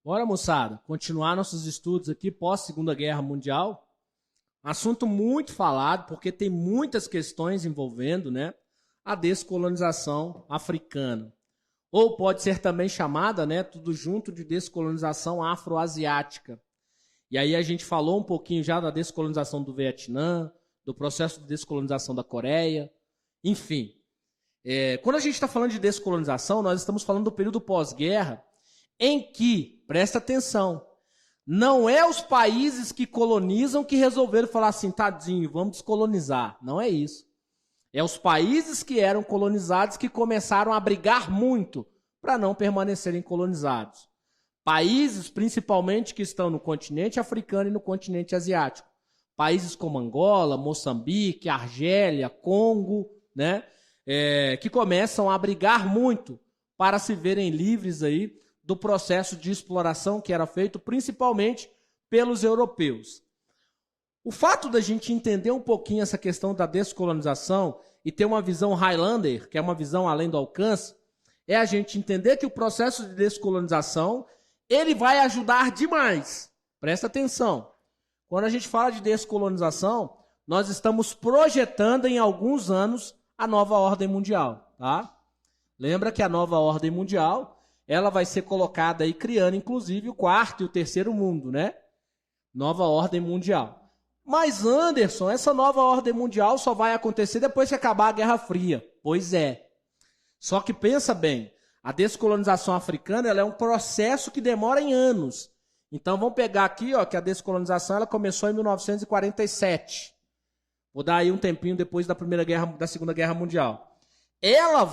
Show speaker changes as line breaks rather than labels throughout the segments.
Bora, moçada, continuar nossos estudos aqui pós-Segunda Guerra Mundial. Assunto muito falado, porque tem muitas questões envolvendo, né, a descolonização africana. Ou pode ser também chamada, né, tudo junto, de descolonização afroasiática. E aí a gente falou um pouquinho já da descolonização do Vietnã, do processo de descolonização da Coreia, enfim. Quando a gente está falando de descolonização, nós estamos falando do período pós-guerra, em que, presta atenção, não é os países que colonizam que resolveram falar assim, tadinho, vamos descolonizar. Não é isso. É os países que eram colonizados que começaram a brigar muito para não permanecerem colonizados. Países, principalmente, que estão no continente africano e no continente asiático. Países como Angola, Moçambique, Argélia, Congo, né, que começam a brigar muito para se verem livres aí do processo de exploração que era feito principalmente pelos europeus. O fato da gente entender um pouquinho essa questão da descolonização e ter uma visão Highlander, que é uma visão além do alcance, é a gente entender que o processo de descolonização ele vai ajudar demais. Presta atenção. Quando a gente fala de descolonização, nós estamos projetando em alguns anos a nova ordem mundial, tá? Lembra que a nova ordem mundial ela vai ser colocada aí criando, inclusive, o quarto e o terceiro mundo, né? Nova ordem mundial. Mas, Anderson, essa nova ordem mundial só vai acontecer depois que acabar a Guerra Fria. Pois é. Só que pensa bem, a descolonização africana ela é um processo que demora em anos. Então, vamos pegar aqui, ó, que a descolonização ela começou em 1947. Vou dar aí um tempinho depois da Segunda Guerra Mundial. Ela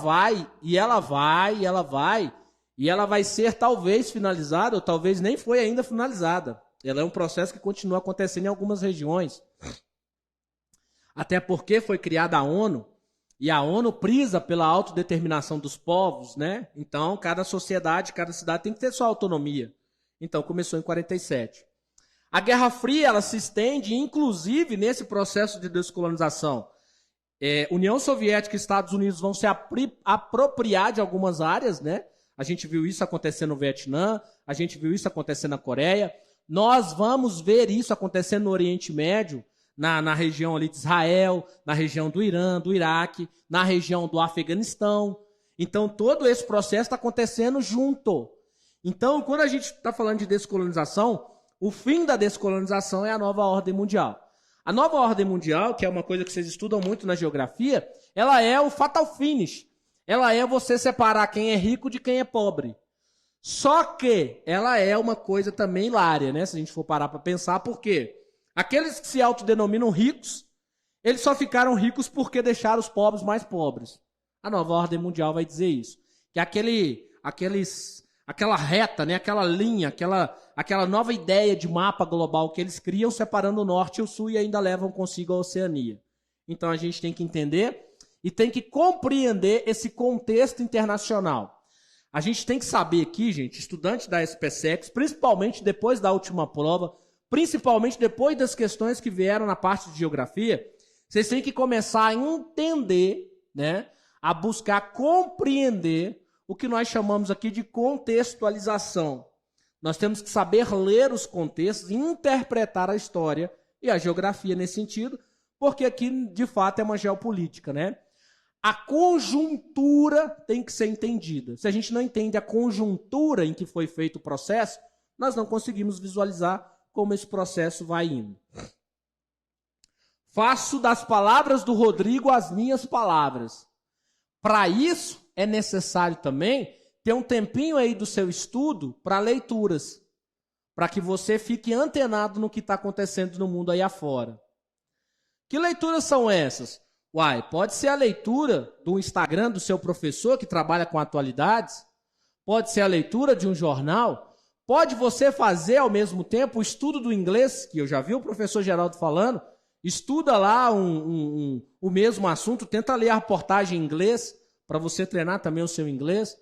vai ser talvez finalizada, ou talvez nem foi ainda finalizada. Ela é um processo que continua acontecendo em algumas regiões. Até porque foi criada a ONU, e a ONU prisa pela autodeterminação dos povos, né? Então, cada sociedade, cada cidade tem que ter sua autonomia. Então, começou em 47. A Guerra Fria, ela se estende, inclusive, nesse processo de descolonização. União Soviética e Estados Unidos vão se apropriar de algumas áreas, né? A gente viu isso acontecer no Vietnã, a gente viu isso acontecer na Coreia. Nós vamos ver isso acontecendo no Oriente Médio, na região ali de Israel, na região do Irã, do Iraque, na região do Afeganistão. Então, todo esse processo está acontecendo junto. Então, quando a gente está falando de descolonização, o fim da descolonização é a nova ordem mundial. A nova ordem mundial, que é uma coisa que vocês estudam muito na geografia, ela é o fatal finish. Ela é você separar quem é rico de quem é pobre. Só que ela é uma coisa também hilária, né? Se a gente for parar para pensar, por quê? Aqueles que se autodenominam ricos, eles só ficaram ricos porque deixaram os pobres mais pobres. A nova ordem mundial vai dizer isso. Que aquela reta, né? Aquela linha, aquela nova ideia de mapa global que eles criam separando o norte e o sul e ainda levam consigo a Oceania. Então a gente tem que entender e tem que compreender esse contexto internacional. A gente tem que saber aqui, gente, estudante da SPSEX, principalmente depois da última prova, principalmente depois das questões que vieram na parte de geografia, vocês têm que começar a entender, né, a buscar compreender o que nós chamamos aqui de contextualização. Nós temos que saber ler os contextos e interpretar a história e a geografia nesse sentido, porque aqui, de fato, é uma geopolítica, né? A conjuntura tem que ser entendida. Se a gente não entende a conjuntura em que foi feito o processo, nós não conseguimos visualizar como esse processo vai indo. Faço das palavras do Rodrigo as minhas palavras. Para isso, é necessário também ter um tempinho aí do seu estudo para leituras, para que você fique antenado no que está acontecendo no mundo aí afora. Que leituras são essas? Pode ser a leitura do Instagram do seu professor que trabalha com atualidades, pode ser a leitura de um jornal, pode você fazer ao mesmo tempo o estudo do inglês, que eu já vi o professor Geraldo falando, estuda lá o mesmo assunto, tenta ler a reportagem em inglês, para você treinar também o seu inglês,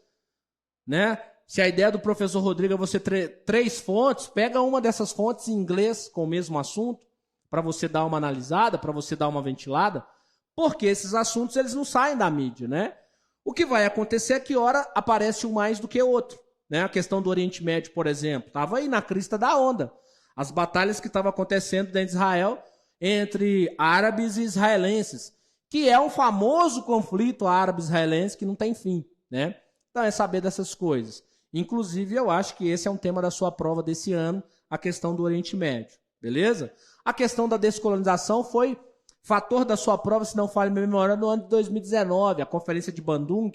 né? Se a ideia do professor Rodrigo é você ter 3 fontes, pega uma dessas fontes em inglês com o mesmo assunto, para você dar uma analisada, para você dar uma ventilada, porque esses assuntos eles não saem da mídia, né? O que vai acontecer é que hora aparece um mais do que o outro. né? A questão do Oriente Médio, por exemplo, estava aí na crista da onda. As batalhas que estavam acontecendo dentro de Israel entre árabes e israelenses, que é um famoso conflito árabe-israelense que não tem fim, né? Então é saber dessas coisas. Inclusive, eu acho que esse é um tema da sua prova desse ano, a questão do Oriente Médio, beleza? A questão da descolonização foi fator da sua prova, se não falha minha memória, no ano de 2019, a Conferência de Bandung,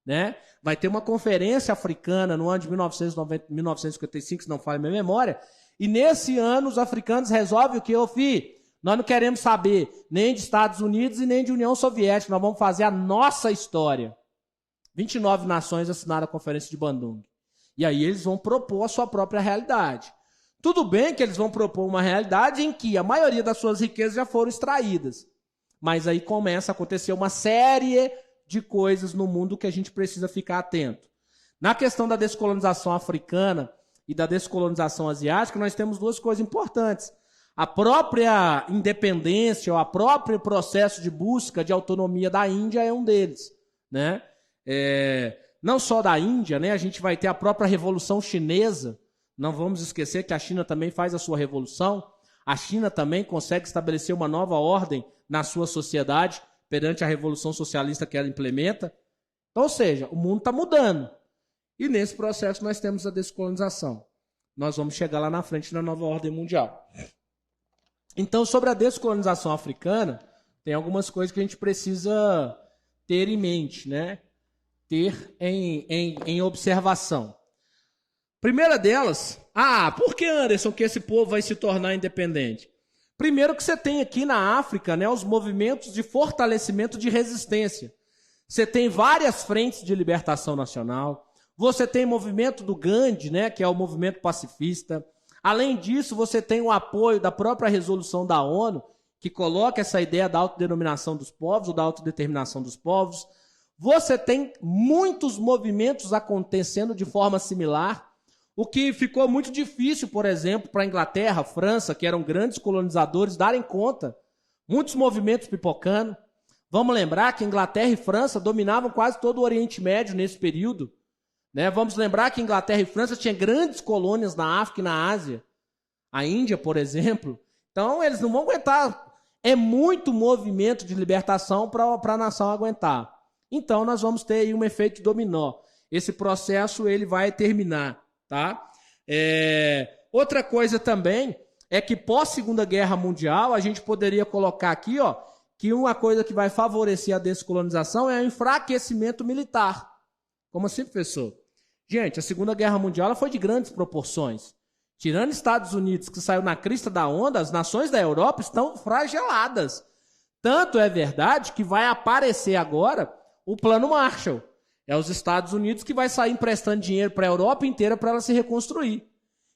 né? Vai ter uma conferência africana no ano de 1955, se não falha minha memória, e nesse ano os africanos resolvem o que, nós não queremos saber nem de Estados Unidos e nem de União Soviética, nós vamos fazer a nossa história. 29 nações assinaram a Conferência de Bandung. E aí eles vão propor a sua própria realidade. Tudo bem que eles vão propor uma realidade em que a maioria das suas riquezas já foram extraídas. Mas aí começa a acontecer uma série de coisas no mundo que a gente precisa ficar atento. Na questão da descolonização africana e da descolonização asiática, nós temos duas coisas importantes. A própria independência, ou a próprio processo de busca de autonomia da Índia é um deles, né? Não só da Índia, né? A gente vai ter a própria Revolução Chinesa. Não vamos esquecer que a China também faz a sua revolução. A China também consegue estabelecer uma nova ordem na sua sociedade perante a Revolução Socialista que ela implementa. Então, ou seja, o mundo está mudando. E nesse processo nós temos a descolonização. Nós vamos chegar lá na frente na nova ordem mundial. Então, sobre a descolonização africana, tem algumas coisas que a gente precisa ter em mente, né? Ter em observação. Primeira delas, por que, Anderson, que esse povo vai se tornar independente? Primeiro que você tem aqui na África, né, os movimentos de fortalecimento de resistência. Você tem várias frentes de libertação nacional. Você tem o movimento do Gandhi, né, que é o movimento pacifista. Além disso, você tem o apoio da própria resolução da ONU, que coloca essa ideia da autodenominação dos povos, ou da autodeterminação dos povos. Você tem muitos movimentos acontecendo de forma similar, o que ficou muito difícil, por exemplo, para a Inglaterra, França, que eram grandes colonizadores, darem conta. Muitos movimentos pipocando. Vamos lembrar que Inglaterra e França dominavam quase todo o Oriente Médio nesse período, né? Vamos lembrar que Inglaterra e França tinham grandes colônias na África e na Ásia. A Índia, por exemplo. Então, eles não vão aguentar. É muito movimento de libertação para a nação aguentar. Então, nós vamos ter aí um efeito dominó. Esse processo ele vai terminar. Tá? Outra coisa também é que pós-Segunda Guerra Mundial, a gente poderia colocar aqui, que uma coisa que vai favorecer a descolonização é o enfraquecimento militar. Como assim, professor? Gente, a Segunda Guerra Mundial ela foi de grandes proporções. Tirando Estados Unidos, que saiu na crista da onda, as nações da Europa estão flageladas. Tanto é verdade que vai aparecer agora o Plano Marshall. É os Estados Unidos que vai sair emprestando dinheiro para a Europa inteira para ela se reconstruir.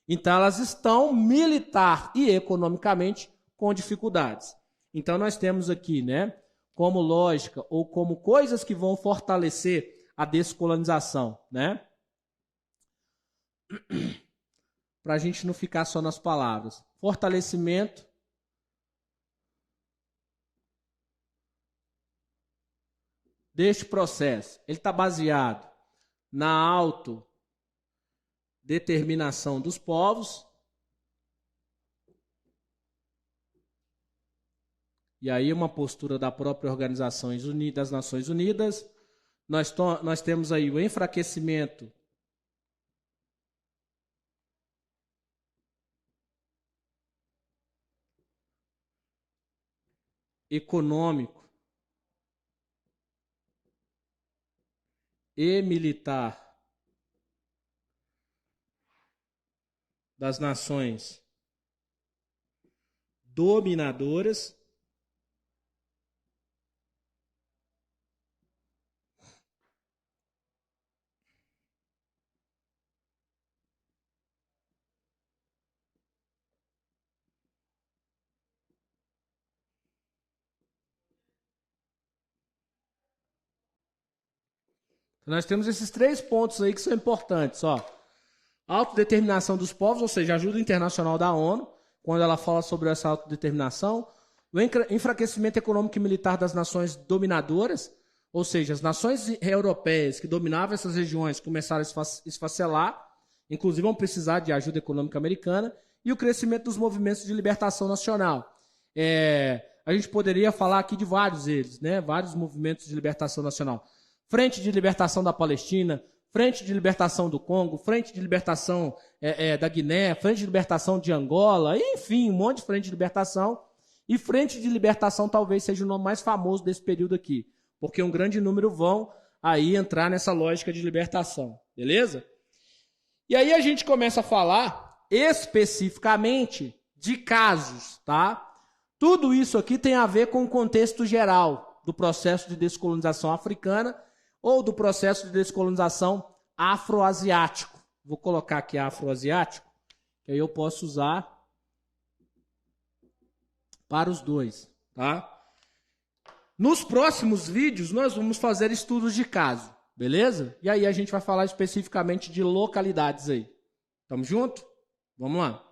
Então elas estão militar e economicamente com dificuldades. Então nós temos aqui, né, como lógica ou como coisas que vão fortalecer a descolonização, né? Para a gente não ficar só nas palavras. Fortalecimento deste processo. Ele está baseado na autodeterminação dos povos. E aí uma postura da própria Organização das Nações Unidas. Nós temos aí o enfraquecimento econômico e militar das nações dominadoras. Nós temos esses 3 pontos aí que são importantes, Autodeterminação dos povos, ou seja, ajuda internacional da ONU, quando ela fala sobre essa autodeterminação. O enfraquecimento econômico e militar das nações dominadoras, Ou seja, as nações europeias que dominavam essas regiões começaram a esfacelar, inclusive vão precisar de ajuda econômica americana, e o crescimento dos movimentos de libertação nacional. A gente poderia falar aqui de vários deles, né? Vários movimentos de libertação nacional. Frente de Libertação da Palestina, Frente de Libertação do Congo, Frente de Libertação da Guiné, Frente de Libertação de Angola, enfim, um monte de Frente de Libertação. E Frente de Libertação talvez seja o nome mais famoso desse período aqui, porque um grande número vão aí entrar nessa lógica de libertação, beleza? E aí a gente começa a falar especificamente de casos, tá? Tudo isso aqui tem a ver com o contexto geral do processo de descolonização africana ou do processo de descolonização afroasiático. Vou colocar aqui afroasiático, que aí eu posso usar para os dois, tá? Nos próximos vídeos nós vamos fazer estudos de caso, beleza? E aí a gente vai falar especificamente de localidades aí. Tamo junto? Vamos lá.